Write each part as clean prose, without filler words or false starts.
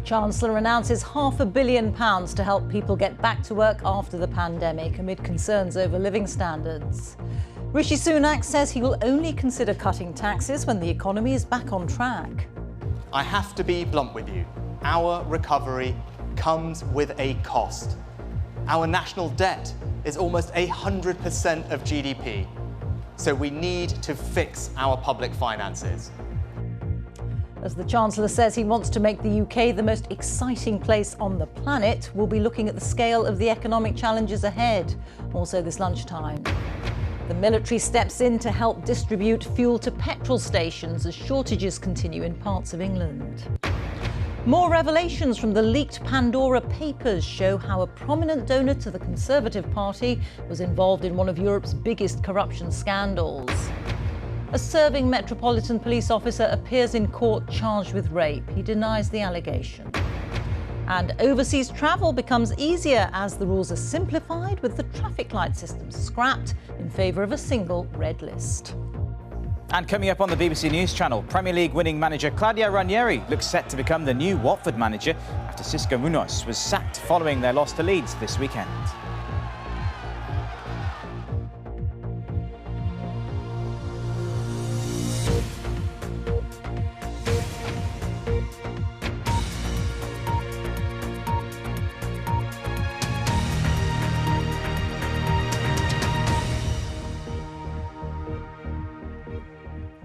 Chancellor announces £500 million to help people get back to work after the pandemic amid concerns over living standards. Rishi Sunak says he will only consider cutting taxes when the economy is back on track. I have to be blunt with you. Our recovery comes with a cost. Our national debt is almost 100% of GDP. So we need to fix our public finances. As the Chancellor says he wants to make the UK the most exciting place on the planet, we'll be looking at the scale of the economic challenges ahead, also this lunchtime. The military steps in to help distribute fuel to petrol stations as shortages continue in parts of England. More revelations from the leaked Pandora Papers show how a prominent donor to the Conservative Party was involved in one of Europe's biggest corruption scandals. A serving Metropolitan Police officer appears in court charged with rape. He denies the allegation. And overseas travel becomes easier as the rules are simplified, with the traffic light system scrapped in favour of a single red list. And coming up on the BBC News Channel, Premier League winning manager Claudio Ranieri looks set to become the new Watford manager after Xisco Munoz was sacked following their loss to Leeds this weekend.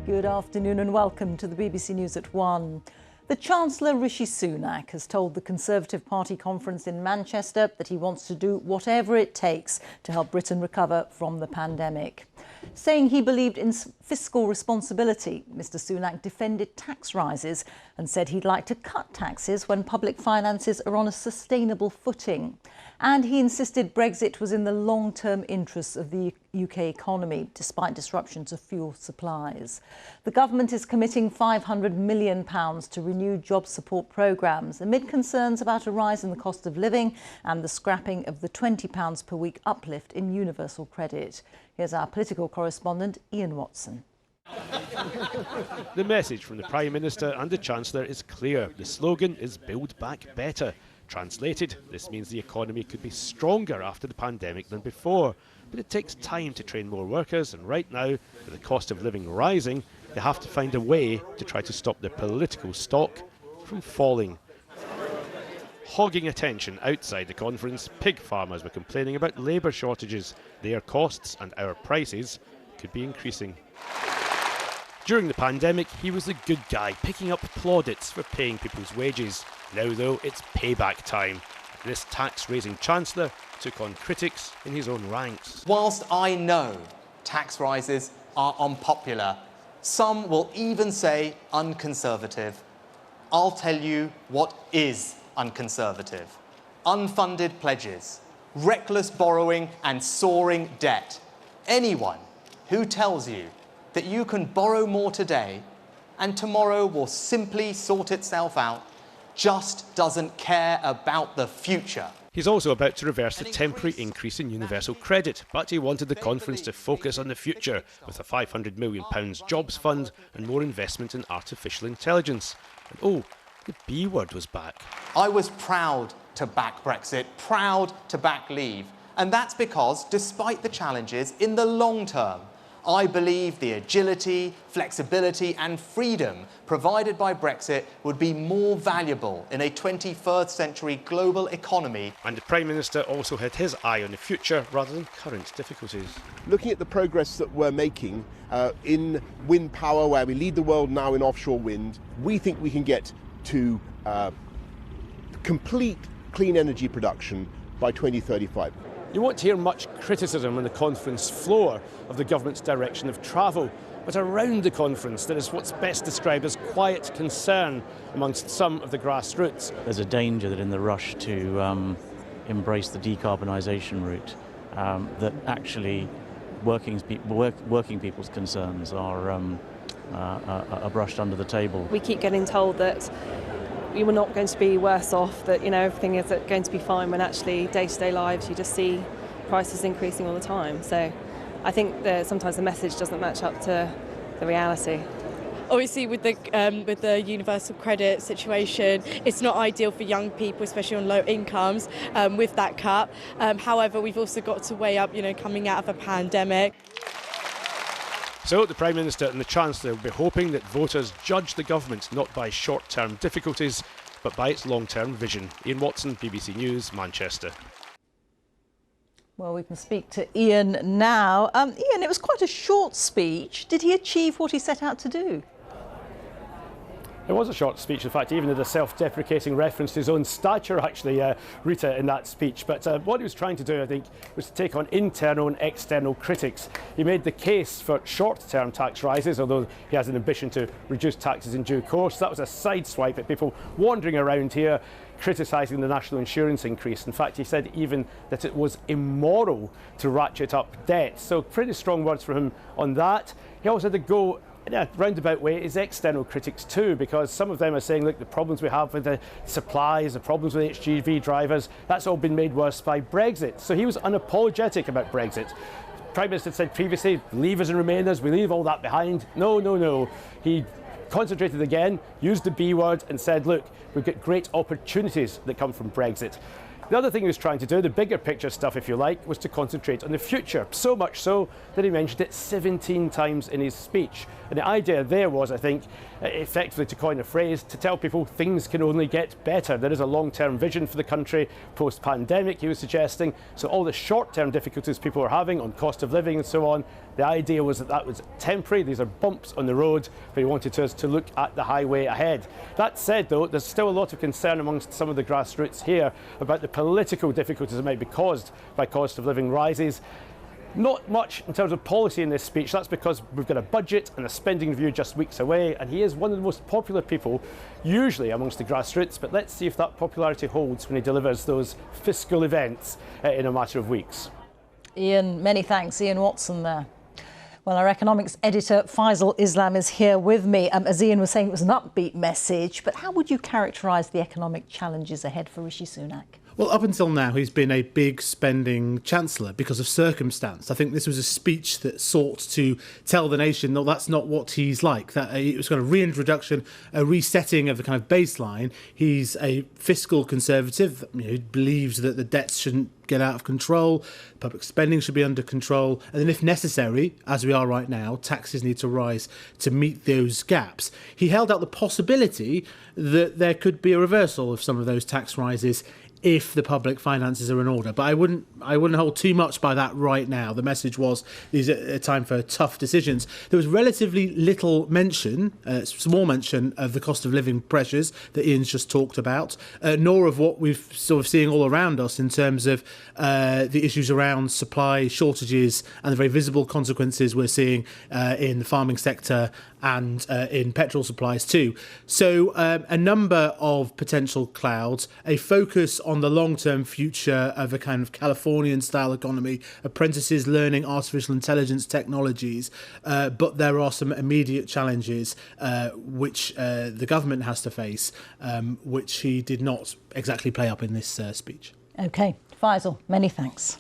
Good afternoon and welcome to the BBC News at 1. The Chancellor Rishi Sunak has told the Conservative Party conference in Manchester that he wants to do whatever it takes to help Britain recover from the pandemic. Saying he believed in fiscal responsibility, Mr Sunak defended tax rises and said he'd like to cut taxes when public finances are on a sustainable footing. And he insisted Brexit was in the long-term interests of the UK economy, despite disruption to fuel supplies. The government is committing £500 million to renew job support programmes amid concerns about a rise in the cost of living and the scrapping of the £20 per week uplift in universal credit. Here's our political correspondent, Ian Watson. The message from the Prime Minister and the Chancellor is clear. The slogan is Build Back Better. Translated, this means the economy could be stronger after the pandemic than before. But it takes time to train more workers, and right now, with the cost of living rising, they have to find a way to try to stop their political stock from falling. Hogging attention outside the conference, pig farmers were complaining about labour shortages. Their costs and our prices could be increasing. During the pandemic, he was the good guy, picking up plaudits for paying people's wages. Now, though, it's payback time. This tax-raising Chancellor took on critics in his own ranks. Whilst I know tax rises are unpopular, some will even say unconservative, I'll tell you what is unconservative. Unfunded pledges, reckless borrowing and soaring debt. Anyone who tells you that you can borrow more today and tomorrow will simply sort itself out just doesn't care about the future. He's also about to reverse the temporary increase in universal credit, but he wanted the conference to focus on the future with a £500 million jobs fund and more investment in artificial intelligence. And oh, the B word was back. I was proud to back Brexit, proud to back Leave. And that's because, despite the challenges, in the long term, I believe the agility, flexibility and freedom provided by Brexit would be more valuable in a 21st century global economy. And the Prime Minister also had his eye on the future rather than current difficulties. Looking at the progress that we're making in wind power, where we lead the world now in offshore wind, we think we can get to complete clean energy production by 2035. You won't hear much criticism on the conference floor of the government's direction of travel, but around the conference there is what's best described as quiet concern amongst some of the grassroots. There's a danger that in the rush to embrace the decarbonisation route, that actually working people's concerns are brushed under the table. We keep getting told that we were not going to be worse off, that everything is going to be fine, when actually day-to-day lives you just see prices increasing all the time. So I think that sometimes the message doesn't match up to the reality. Obviously, with the universal credit situation, it's not ideal for young people, especially on low incomes, with that cut. However, we've also got to weigh up, coming out of a pandemic. So the Prime Minister and the Chancellor will be hoping that voters judge the government not by short-term difficulties, but by its long-term vision. Ian Watson, BBC News, Manchester. Well, we can speak to Ian now. Ian, it was quite a short speech. Did he achieve what he set out to do? It was a short speech. In fact, he even had a self-deprecating reference to his own stature, actually, Reeta, in that speech. But what he was trying to do, I think, was to take on internal and external critics. He made the case for short-term tax rises, although he has an ambition to reduce taxes in due course. That was a sideswipe at people wandering around here criticising the national insurance increase. In fact, he said even that it was immoral to ratchet up debt. So pretty strong words from him on that. He also had to go in a roundabout way is external critics too, because some of them are saying, look, the problems we have with the supplies, the problems with HGV drivers, that's all been made worse by Brexit. So he was unapologetic about Brexit. The Prime Minister said previously, leavers and remainers, we leave all that behind. No. He concentrated again, used the B word and said, look, we've got great opportunities that come from Brexit. The other thing he was trying to do, the bigger picture stuff if you like, was to concentrate on the future. So much so that he mentioned it 17 times in his speech. And the idea there was, I think, effectively to coin a phrase, to tell people things can only get better. There is a long-term vision for the country post-pandemic, he was suggesting. So all the short-term difficulties people are having on cost of living and so on, the idea was that that was temporary. These are bumps on the road, but he wanted us to look at the highway ahead. That said, though, there's still a lot of concern amongst some of the grassroots here about the political difficulties that might be caused by cost of living rises. Not much in terms of policy in this speech. That's because we've got a budget and a spending review just weeks away, and he is one of the most popular people, usually amongst the grassroots, but let's see if that popularity holds when he delivers those fiscal events in a matter of weeks. Ian, many thanks. Ian Watson there. Well, our economics editor, Faisal Islam, is here with me. As Ian was saying, it was an upbeat message, but how would you characterise the economic challenges ahead for Rishi Sunak? Well, up until now, he's been a big spending chancellor because of circumstance. I think this was a speech that sought to tell the nation, no, that's not what he's like. That it was kind of reintroduction, a resetting of the kind of baseline. He's a fiscal conservative, who believes that the debts shouldn't get out of control, public spending should be under control, and then if necessary, as we are right now, taxes need to rise to meet those gaps. He held out the possibility that there could be a reversal of some of those tax rises if the public finances are in order. But I wouldn't hold too much by that right now. The message was these are a time for tough decisions. There was relatively little mention, small mention of the cost of living pressures that Ian's just talked about, nor of what we've sort of seeing all around us in terms of the issues around supply shortages and the very visible consequences we're seeing in the farming sector and in petrol supplies too. So a number of potential clouds, a focus on the long-term future of a kind of Californian-style economy, apprentices learning artificial intelligence technologies, but there are some immediate challenges which the government has to face, which he did not exactly play up in this speech. OK, Faisal, many thanks.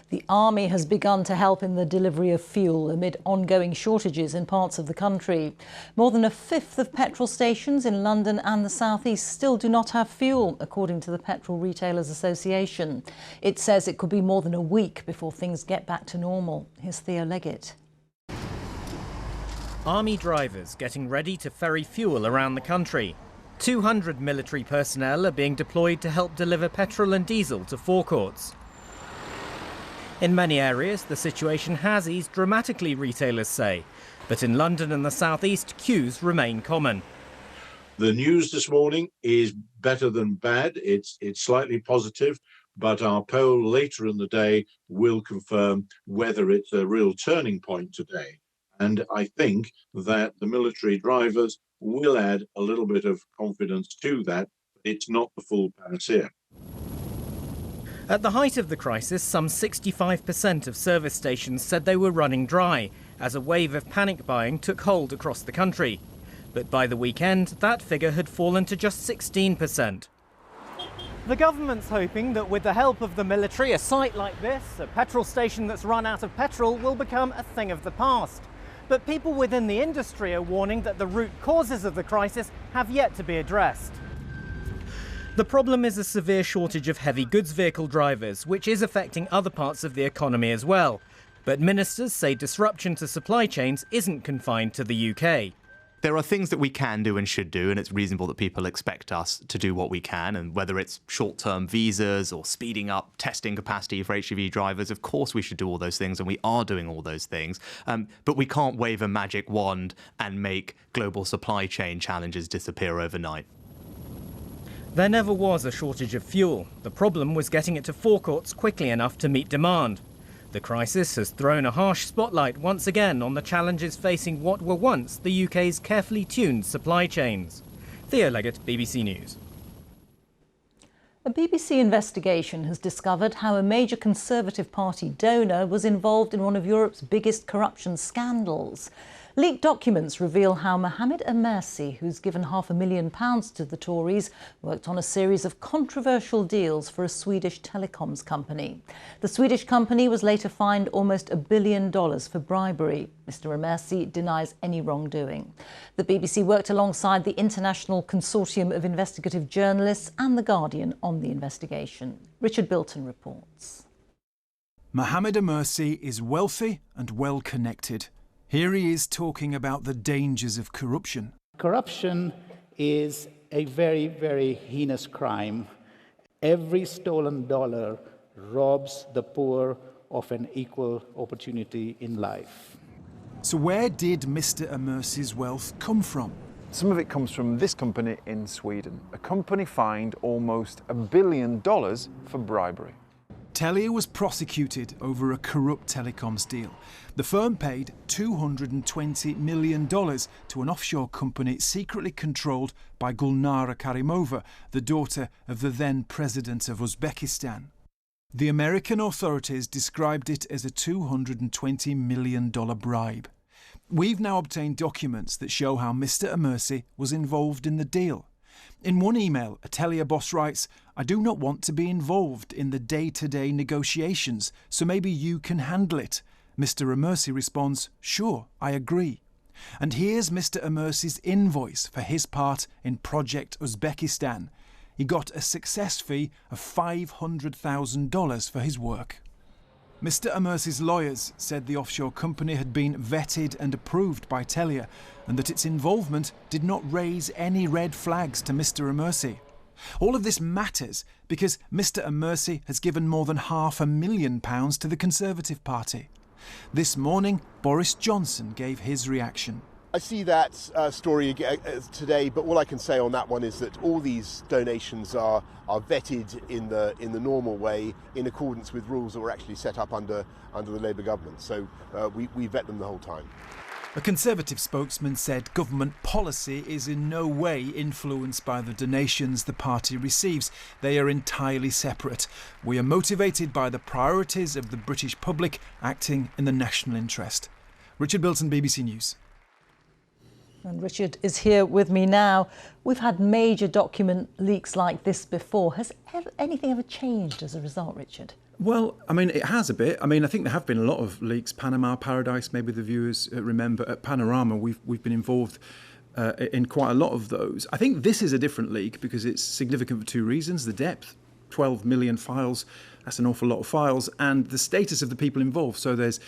The Army has begun to help in the delivery of fuel amid ongoing shortages in parts of the country. More than a fifth of petrol stations in London and the South East still do not have fuel, according to the Petrol Retailers Association. It says it could be more than a week before things get back to normal. Here's Theo Leggett. Army drivers getting ready to ferry fuel around the country. 200 military personnel are being deployed to help deliver petrol and diesel to forecourts. In many areas, the situation has eased dramatically, retailers say. But in London and the South East, queues remain common. The news this morning is better than bad. It's slightly positive, but our poll later in the day will confirm whether it's a real turning point today. And I think that the military drivers will add a little bit of confidence to that. It's not the full panacea. At the height of the crisis, some 65% of service stations said they were running dry, as a wave of panic buying took hold across the country. But by the weekend, that figure had fallen to just 16%. The government's hoping that with the help of the military, a site like this, a petrol station that's run out of petrol, will become a thing of the past. But people within the industry are warning that the root causes of the crisis have yet to be addressed. The problem is a severe shortage of heavy goods vehicle drivers, which is affecting other parts of the economy as well. But ministers say disruption to supply chains isn't confined to the UK. There are things that we can do and should do, and it's reasonable that people expect us to do what we can. And whether it's short-term visas or speeding up testing capacity for HGV drivers, of course we should do all those things, and we are doing all those things. But we can't wave a magic wand and make global supply chain challenges disappear overnight. There never was a shortage of fuel. The problem was getting it to forecourts quickly enough to meet demand. The crisis has thrown a harsh spotlight once again on the challenges facing what were once the UK's carefully tuned supply chains. Theo Leggett, BBC News. A BBC investigation has discovered how a major Conservative Party donor was involved in one of Europe's biggest corruption scandals. Leaked documents reveal how Mohamed Amersi, who's given £500,000 to the Tories, worked on a series of controversial deals for a Swedish telecoms company. The Swedish company was later fined almost $1 billion for bribery. Mr Amersi denies any wrongdoing. The BBC worked alongside the International Consortium of Investigative Journalists and The Guardian on the investigation. Richard Bilton reports. Mohamed Amersi is wealthy and well connected. Here he is talking about the dangers of corruption. Corruption is a very, very heinous crime. Every stolen dollar robs the poor of an equal opportunity in life. So where did Mr Amersi's wealth come from? Some of it comes from this company in Sweden. A company fined almost $1 billion for bribery. Telia was prosecuted over a corrupt telecoms deal. The firm paid $220 million to an offshore company secretly controlled by Gulnara Karimova, the daughter of the then president of Uzbekistan. The American authorities described it as a $220 million bribe. We've now obtained documents that show how Mr Amersi was involved in the deal. In one email, a Telia boss writes, "I do not want to be involved in the day-to-day negotiations, so maybe you can handle it." Mr Amersi responds, "Sure, I agree." And here's Mr Amersi's invoice for his part in Project Uzbekistan. He got a success fee of $500,000 for his work. Mr Amersi's lawyers said the offshore company had been vetted and approved by Telia and that its involvement did not raise any red flags to Mr Amersi. All of this matters because Mr Amersi has given more than £500,000 to the Conservative Party. This morning, Boris Johnson gave his reaction. I see that story today, but all I can say on that one is that all these donations are vetted in the normal way, in accordance with rules that were actually set up under the Labour government. So we vet them the whole time. A Conservative spokesman said government policy is in no way influenced by the donations the party receives. They are entirely separate. We are motivated by the priorities of the British public acting in the national interest. Richard Bilton, BBC News. And Richard is here with me now. We've had major document leaks like this before. Has anything ever changed as a result, Richard? Well, I mean, it has a bit. I mean, I think there have been a lot of leaks. Panama Paradise, maybe the viewers remember. At Panorama, we've been involved in quite a lot of those. I think this is a different leak because it's significant for two reasons. The depth, 12 million files, that's an awful lot of files, and the status of the people involved. So there's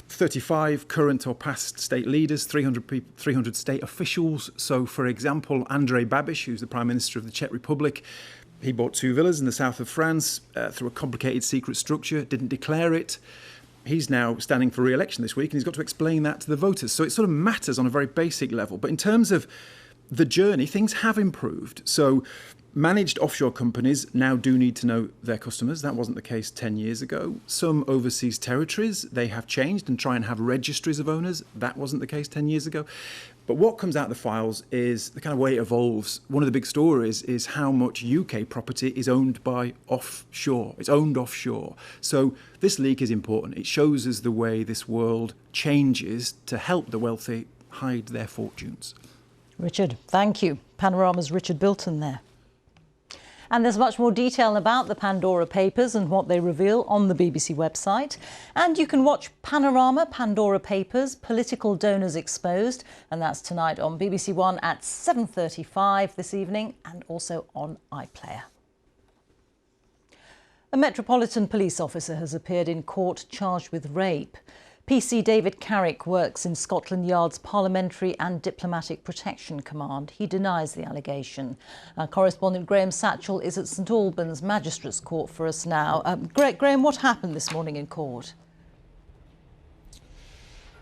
35 current or past state leaders, 300 state officials. So, for example, Andrej Babiš, who's the Prime Minister of the Czech Republic, he bought 2 villas in the south of France through a complicated secret structure, didn't declare it. He's now standing for re-election this week and he's got to explain that to the voters. So it sort of matters on a very basic level. But in terms of the journey, things have improved. So managed offshore companies now do need to know their customers. That wasn't the case 10 years ago. Some overseas territories, they have changed and try and have registries of owners. That wasn't the case 10 years ago. But what comes out of the files is the kind of way it evolves. One of the big stories is how much UK property is owned by offshore. It's owned offshore. So this leak is important. It shows us the way this world changes to help the wealthy hide their fortunes. Richard, thank you. Panorama's Richard Bilton there. And there's much more detail about the Pandora Papers and what they reveal on the BBC website. And you can watch Panorama, Pandora Papers, Political Donors Exposed. And that's tonight on BBC One at 7:35 this evening and also on iPlayer. A Metropolitan Police officer has appeared in court charged with rape. PC David Carrick works in Scotland Yard's Parliamentary and Diplomatic Protection Command. He denies the allegation. Our correspondent Graham Satchell is at St Albans Magistrates Court for us now. Graham, what happened this morning in court?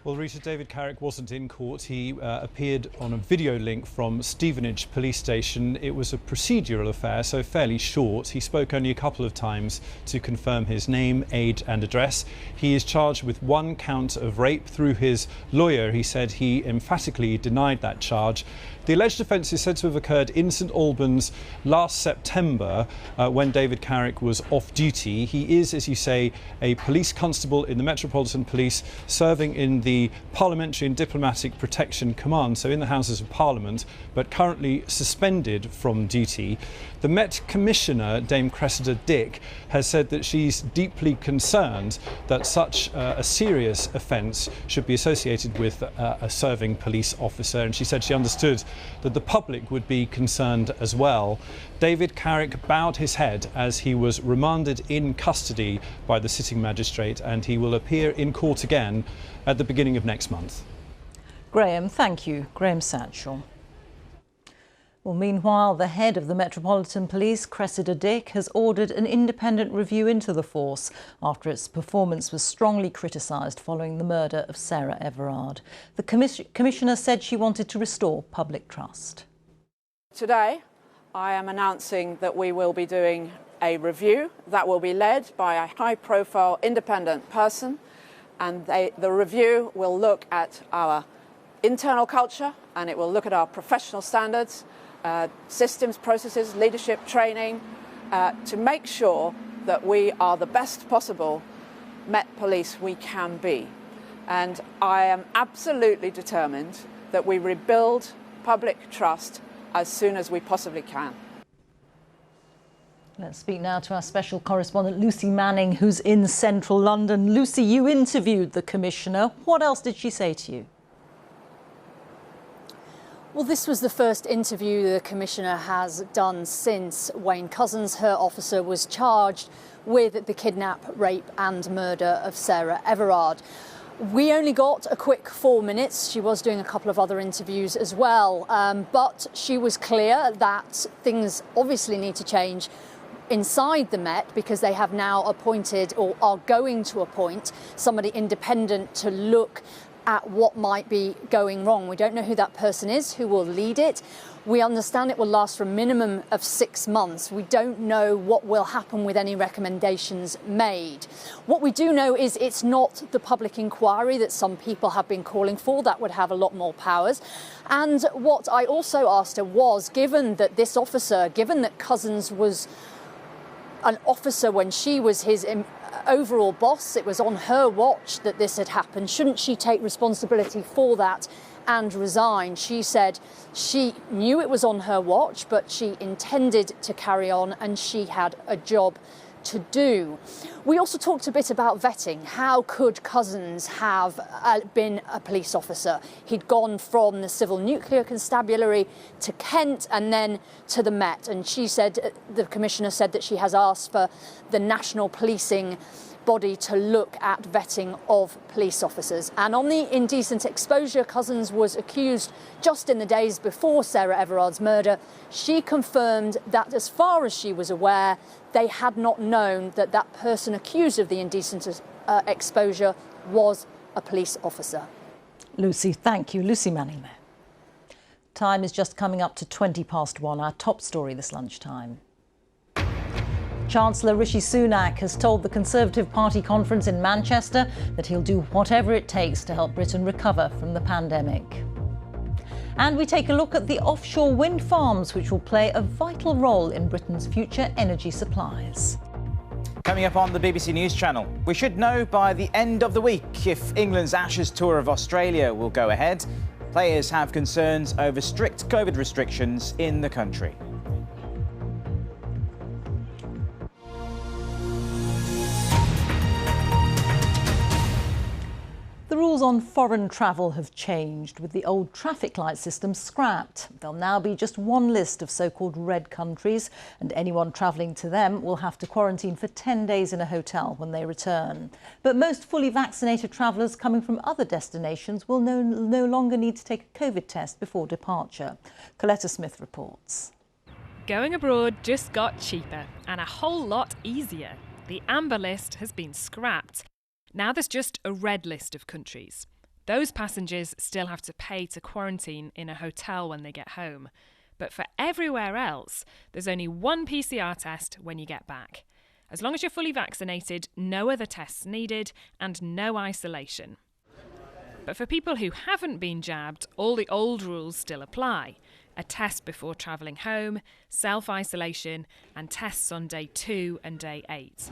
Well, Reeta, David Carrick wasn't in court. He appeared on a video link from Stevenage Police Station. It was a procedural affair, so fairly short. He spoke only a couple of times to confirm his name, age and address. He is charged with 1 count of rape. Through his lawyer, he said he emphatically denied that charge. The alleged offence is said to have occurred in St Albans last September when David Carrick was off duty. He is, as you say, a police constable in the Metropolitan Police, serving in the Parliamentary and Diplomatic Protection Command, so in the Houses of Parliament, but currently suspended from duty. The Met Commissioner, Dame Cressida Dick, has said that she's deeply concerned that such a serious offence should be associated with a serving police officer, and she said she understood that the public would be concerned as well. David Carrick bowed his head as he was remanded in custody by the sitting magistrate, and he will appear in court again at the beginning of next month. Graham, thank you. Graham Satchell. Well, meanwhile, the head of the Metropolitan Police, Cressida Dick, has ordered an independent review into the force after its performance was strongly criticised following the murder of Sarah Everard. The Commissioner said she wanted to restore public trust. Today, I am announcing that we will be doing a review that will be led by a high-profile independent person, and the review will look at our internal culture and it will look at our professional standards, systems, processes, leadership, training, to make sure that we are the best possible Met Police we can be. And I am absolutely determined that we rebuild public trust as soon as we possibly can. Let's speak now to our special correspondent Lucy Manning, who's in central London. Lucy, you interviewed the Commissioner. What else did she say to you? Well, this was the first interview the Commissioner has done since Wayne Couzens, her officer, was charged with the kidnap, rape and murder of Sarah Everard. We only got a quick 4 minutes. She was doing a couple of other interviews as well, but she was clear that things obviously need to change inside the Met, because they have now appointed, or are going to appoint, somebody independent to look at what might be going wrong. We don't know who that person is, who will lead it. We understand it will last for a minimum of 6 months. We don't know what will happen with any recommendations made. What we do know is it's not the public inquiry that some people have been calling for. That would have a lot more powers. And what I also asked her was, given that this officer, given that Couzens was an officer when she was his overall boss, it was on her watch that this had happened, shouldn't she take responsibility for that and resign? She said she knew it was on her watch, but she intended to carry on and she had a job to do. We also talked a bit about vetting. How could Couzens have been a police officer? He'd gone from the Civil Nuclear Constabulary to Kent and then to the Met. And she said, the Commissioner said that she has asked for the national policing body to look at vetting of police officers. And on the indecent exposure, Couzens was accused just in the days before Sarah Everard's murder. She confirmed that as far as she was aware, they had not known that that person accused of the indecent exposure was a police officer. Lucy, thank you. Lucy Manning there. Time is just coming up to 1:20, our top story this lunchtime. Chancellor Rishi Sunak has told the Conservative Party conference in Manchester that he'll do whatever it takes to help Britain recover from the pandemic. And we take a look at the offshore wind farms, which will play a vital role in Britain's future energy supplies. Coming up on the BBC News Channel, we should know by the end of the week if England's Ashes tour of Australia will go ahead. Players have concerns over strict COVID restrictions in the country. rules on foreign travel have changed, with the old traffic light system scrapped. There'll now be just one list of so-called red countries, and anyone travelling to them will have to quarantine for 10 days in a hotel when they return. But most fully vaccinated travellers coming from other destinations will no longer need to take a COVID test before departure. Coletta Smith reports. Going abroad just got cheaper and a whole lot easier. The amber list has been scrapped. Now there's just a red list of countries. Those passengers still have to pay to quarantine in a hotel when they get home. But for everywhere else, there's only one PCR test when you get back. As long as you're fully vaccinated, no other tests needed and no isolation. But for people who haven't been jabbed, all the old rules still apply. A test before travelling home, self-isolation and tests on day 2 and day 8.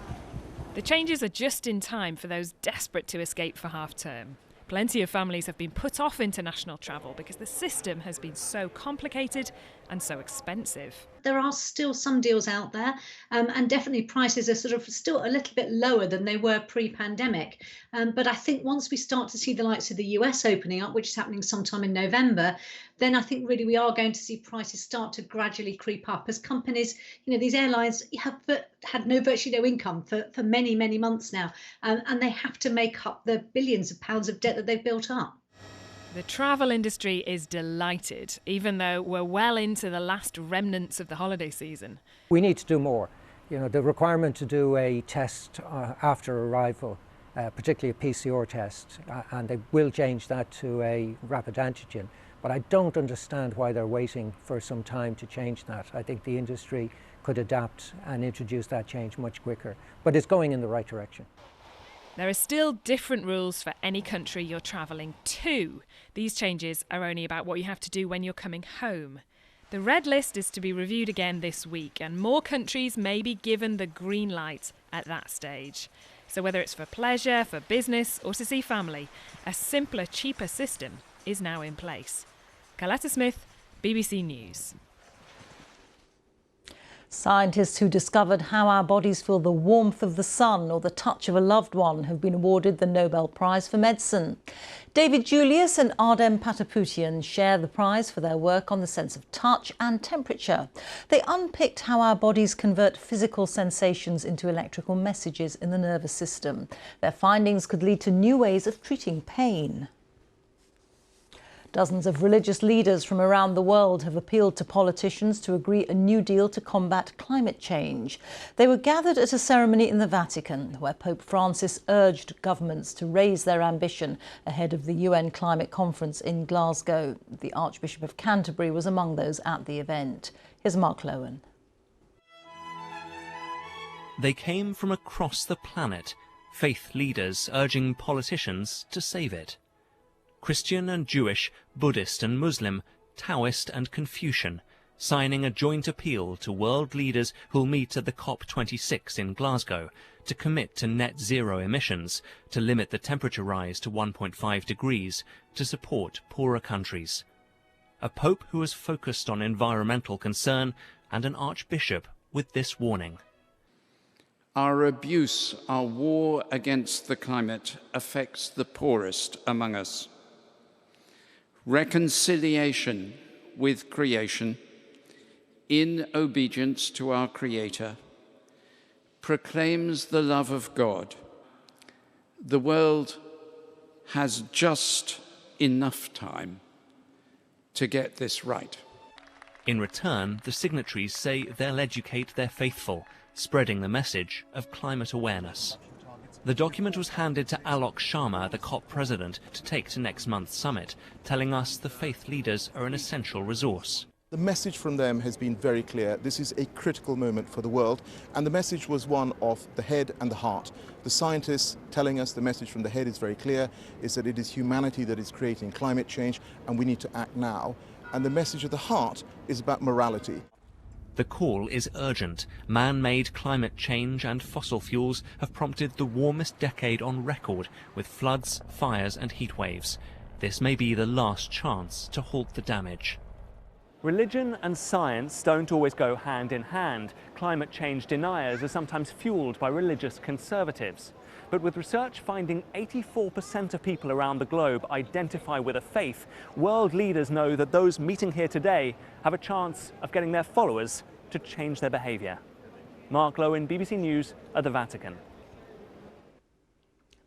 The changes are just in time for those desperate to escape for half-term. Plenty of families have been put off international travel because the system has been so complicated and so expensive. There are still some deals out there, and definitely prices are sort of still a little bit lower than they were pre-pandemic. But I think once we start to see the likes of the US opening up, which is happening sometime in November, then I think really we are going to see prices start to gradually creep up as companies, these airlines have had virtually no income for many, many months now, and they have to make up the billions of pounds of debt that they've built up. The travel industry is delighted, even though we're well into the last remnants of the holiday season. We need to do more. The requirement to do a test after arrival, particularly a PCR test, and they will change that to a rapid antigen. But I don't understand why they're waiting for some time to change that. I think the industry could adapt and introduce that change much quicker. But it's going in the right direction. There are still different rules for any country you're travelling to. These changes are only about what you have to do when you're coming home. The red list is to be reviewed again this week, and more countries may be given the green light at that stage. So whether it's for pleasure, for business or to see family, a simpler, cheaper system is now in place. Coletta Smith, BBC News. Scientists who discovered how our bodies feel the warmth of the sun or the touch of a loved one have been awarded the Nobel Prize for Medicine. David Julius and Ardem Patapoutian share the prize for their work on the sense of touch and temperature. They unpicked how our bodies convert physical sensations into electrical messages in the nervous system. Their findings could lead to new ways of treating pain. Dozens of religious leaders from around the world have appealed to politicians to agree a new deal to combat climate change. They were gathered at a ceremony in the Vatican, where Pope Francis urged governments to raise their ambition ahead of the UN climate conference in Glasgow. The Archbishop of Canterbury was among those at the event. Here's Mark Lowen. They came from across the planet, faith leaders urging politicians to save it. Christian and Jewish, Buddhist and Muslim, Taoist and Confucian, signing a joint appeal to world leaders who'll meet at the COP26 in Glasgow to commit to net zero emissions, to limit the temperature rise to 1.5 degrees, to support poorer countries. A pope who has focused on environmental concern and an archbishop with this warning. Our abuse, our war against the climate affects the poorest among us. Reconciliation with creation, in obedience to our Creator, proclaims the love of God. The world has just enough time to get this right. In return, the signatories say they'll educate their faithful, spreading the message of climate awareness. The document was handed to Alok Sharma, the COP president, to take to next month's summit, telling us the faith leaders are an essential resource. The message from them has been very clear. This is a critical moment for the world, and the message was one of the head and the heart. The scientists telling us the message from the head is very clear, is that it is humanity that is creating climate change, and we need to act now. And the message of the heart is about morality. The call is urgent. Man-made climate change and fossil fuels have prompted the warmest decade on record, with floods, fires and heat waves. This may be the last chance to halt the damage. Religion and science don't always go hand in hand. Climate change deniers are sometimes fueled by religious conservatives. But with research finding 84% of people around the globe identify with a faith, world leaders know that those meeting here today have a chance of getting their followers to change their behaviour. Mark Lowen, BBC News at the Vatican.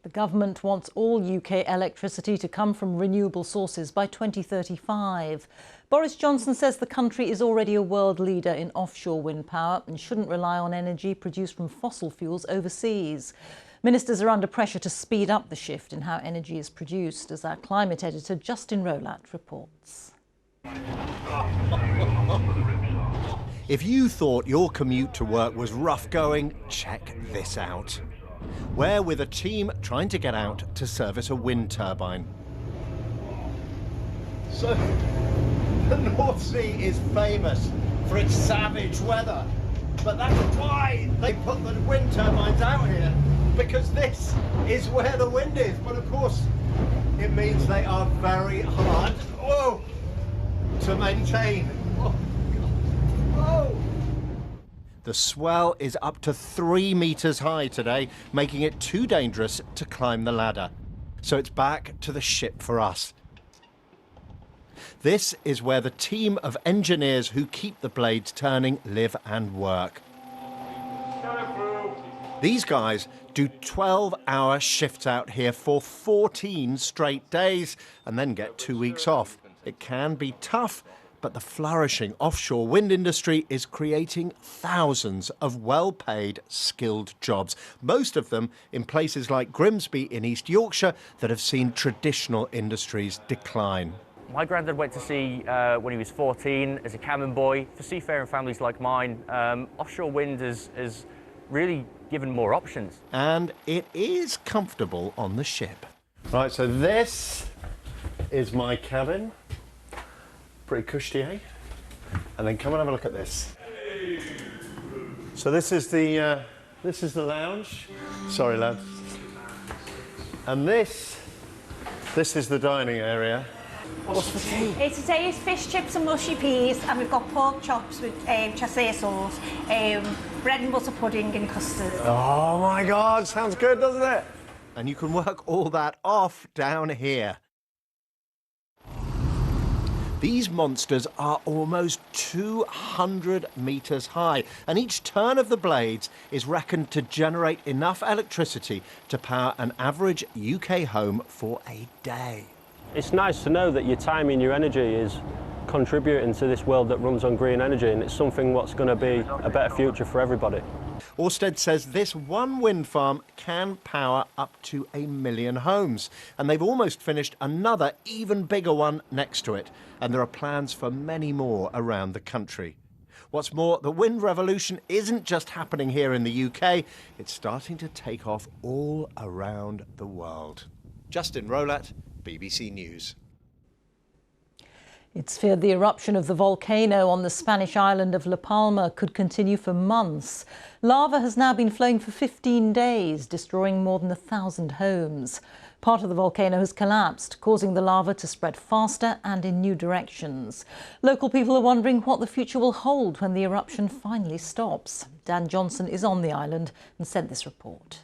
The government wants all UK electricity to come from renewable sources by 2035. Boris Johnson says the country is already a world leader in offshore wind power and shouldn't rely on energy produced from fossil fuels overseas. Ministers are under pressure to speed up the shift in how energy is produced, as our climate editor Justin Rolat reports. If you thought your commute to work was rough going, check this out. We're with a team trying to get out to service a wind turbine. So, the North Sea is famous for its savage weather, but that's why they put the wind turbines out here, because this is where the wind is. But of course, it means they are very hard to maintain. Oh, God. Oh. The swell is up to 3 meters high today, making it too dangerous to climb the ladder. So it's back to the ship for us. This is where the team of engineers who keep the blades turning live and work. These guys do 12-hour shifts out here for 14 straight days and then get 2 weeks off. It can be tough, but the flourishing offshore wind industry is creating thousands of well-paid, skilled jobs, most of them in places like Grimsby in East Yorkshire that have seen traditional industries decline. My granddad went to sea when he was 14 as a cabin boy. For seafaring families like mine, offshore wind has really given more options. And it is comfortable on the ship. Right, so this is my cabin. Pretty cushy, eh? And then come and have a look at this. So this is the lounge. Sorry, lads. And this is the dining area. What's for tea? Today is fish chips and mushy peas, and we've got pork chops with chassé sauce, bread and butter pudding and custard. Oh my God, sounds good, doesn't it? And you can work all that off down here. These monsters are almost 200 metres high, and each turn of the blades is reckoned to generate enough electricity to power an average UK home for a day. It's nice to know that your time and your energy is contributing to this world that runs on green energy, and it's something what's going to be a better future for everybody. Ørsted says this one wind farm can power up to 1 million homes, and they've almost finished another even bigger one next to it, and there are plans for many more around the country. What's more, the wind revolution isn't just happening here in the UK, it's starting to take off all around the world. Justin Rolat, BBC News. It's feared the eruption of the volcano on the Spanish island of La Palma could continue for months. Lava has now been flowing for 15 days, destroying more than 1,000 homes. Part of the volcano has collapsed, causing the lava to spread faster and in new directions. Local people are wondering what the future will hold when the eruption finally stops. Dan Johnson is on the island and sent this report.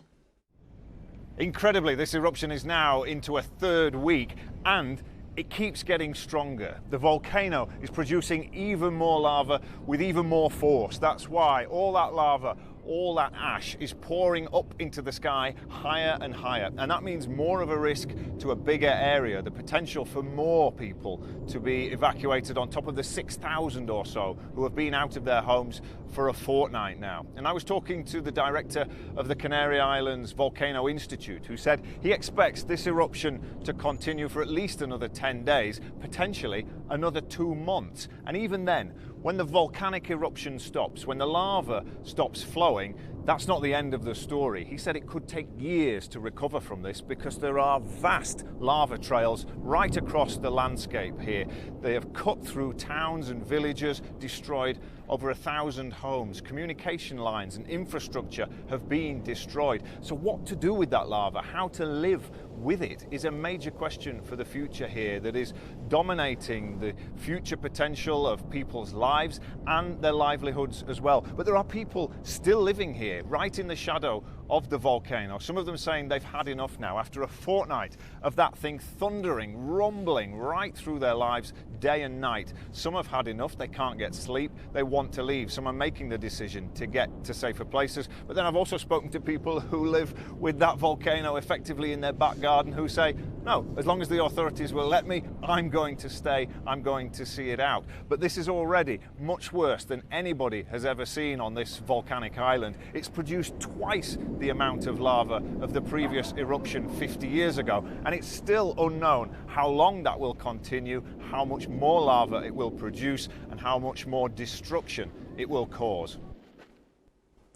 Incredibly, this eruption is now into a third week and it keeps getting stronger. The volcano is producing even more lava with even more force. That's why all that lava, all that ash is pouring up into the sky higher and higher. And that means more of a risk to a bigger area, the potential for more people to be evacuated on top of the 6,000 or so who have been out of their homes for a fortnight now. And I was talking to the director of the Canary Islands Volcano Institute, who said he expects this eruption to continue for at least another 10 days, potentially another 2 months. And even then, when the volcanic eruption stops, when the lava stops flowing, That's not the end of the story. He said it could take years to recover from this because there are vast lava trails right across the landscape here. They have cut through towns and villages, destroyed over 1,000 homes. Communication lines and infrastructure have been destroyed. So what to do with that lava, how to live with it, is a major question for the future here that is dominating the future potential of people's lives and their livelihoods as well. But there are people still living here, right in the shadow of the volcano. Some of them saying they've had enough now after a fortnight of that thing thundering, rumbling right through their lives day and night. Some have had enough, they can't get sleep, they want to leave. Some are making the decision to get to safer places. But then I've also spoken to people who live with that volcano effectively in their back garden who say, no, as long as the authorities will let me, I'm going to stay, I'm going to see it out. But this is already much worse than anybody has ever seen on this volcanic island. It's produced twice the amount of lava of the previous eruption 50 years ago, and it's still unknown how long that will continue, how much more lava it will produce, and how much more destruction it will cause.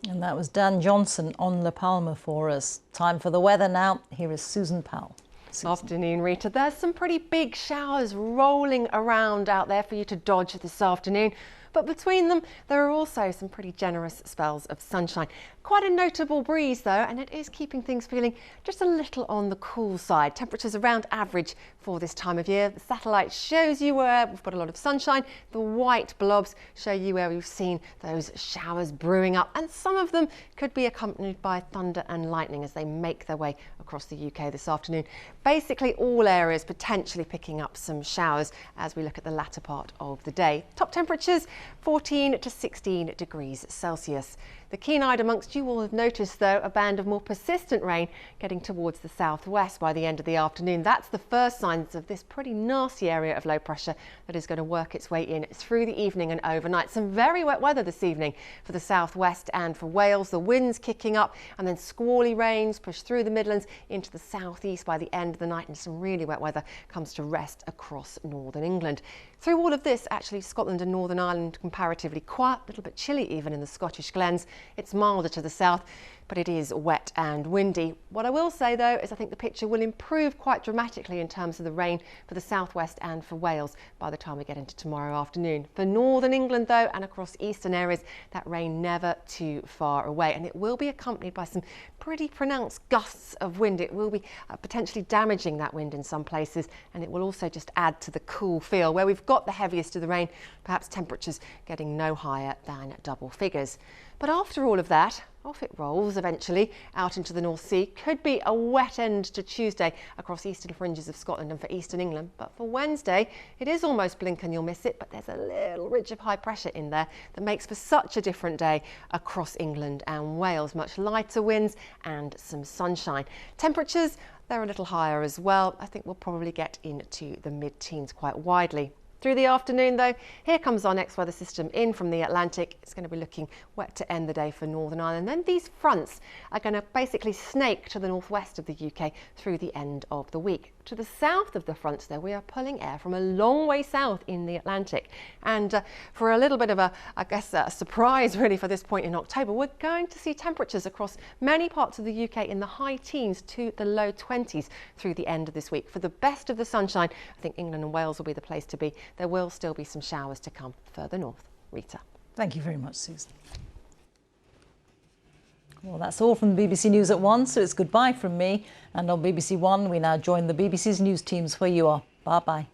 And that was Dan Johnson on La Palma for us. Time for the weather now. Here is Susan Powell. Afternoon, Rita. There's some pretty big showers rolling around out there for you to dodge this afternoon. But between them, there are also some pretty generous spells of sunshine. Quite a notable breeze though, and it is keeping things feeling just a little on the cool side. Temperatures around average for this time of year. The satellite shows you where we've got a lot of sunshine. The white blobs show you where we've seen those showers brewing up, and some of them could be accompanied by thunder and lightning as they make their way across the UK this afternoon. Basically all areas potentially picking up some showers as we look at the latter part of the day. Top temperatures 14 to 16 degrees Celsius. The keen-eyed amongst you will have noticed, though, a band of more persistent rain getting towards the southwest by the end of the afternoon. That's the first signs of this pretty nasty area of low pressure that is going to work its way in through the evening and overnight. Some very wet weather this evening for the southwest and for Wales. The winds kicking up, and then squally rains push through the Midlands into the southeast by the end of the night, and some really wet weather comes to rest across northern England. Through all of this, actually, Scotland and Northern Ireland comparatively quiet, a little bit chilly even in the Scottish Glens. It's milder to the south, but it is wet and windy. What I will say though is I think the picture will improve quite dramatically in terms of the rain for the southwest and for Wales by the time we get into tomorrow afternoon. For northern England though, and across eastern areas, that rain never too far away, and it will be accompanied by some pretty pronounced gusts of wind. It will be potentially damaging that wind in some places, and it will also just add to the cool feel. Where we've got the heaviest of the rain, perhaps temperatures getting no higher than double figures. But after all of that, off it rolls eventually out into the North Sea. Could be a wet end to Tuesday across eastern fringes of Scotland and for eastern England. But for Wednesday, it is almost blink and you'll miss it, but there's a little ridge of high pressure in there that makes for such a different day across England and Wales. Much lighter winds and some sunshine. Temperatures, they're a little higher as well. I think we'll probably get into the mid-teens quite widely. Through the afternoon though, here comes our next weather system in from the Atlantic. It's going to be looking wet to end the day for Northern Ireland. Then these fronts are going to basically snake to the northwest of the UK through the end of the week. To the south of the fronts though, we are pulling air from a long way south in the Atlantic. And for a little bit of a surprise really for this point in October, we're going to see temperatures across many parts of the UK in the high teens to the low 20s through the end of this week. For the best of the sunshine, I think England and Wales will be the place to be. There will still be some showers to come further north. Rita. Thank you very much, Susan. Well, that's all from the BBC News at 1, so it's goodbye from me. And on BBC One, we now join the BBC's news teams where you are. Bye-bye.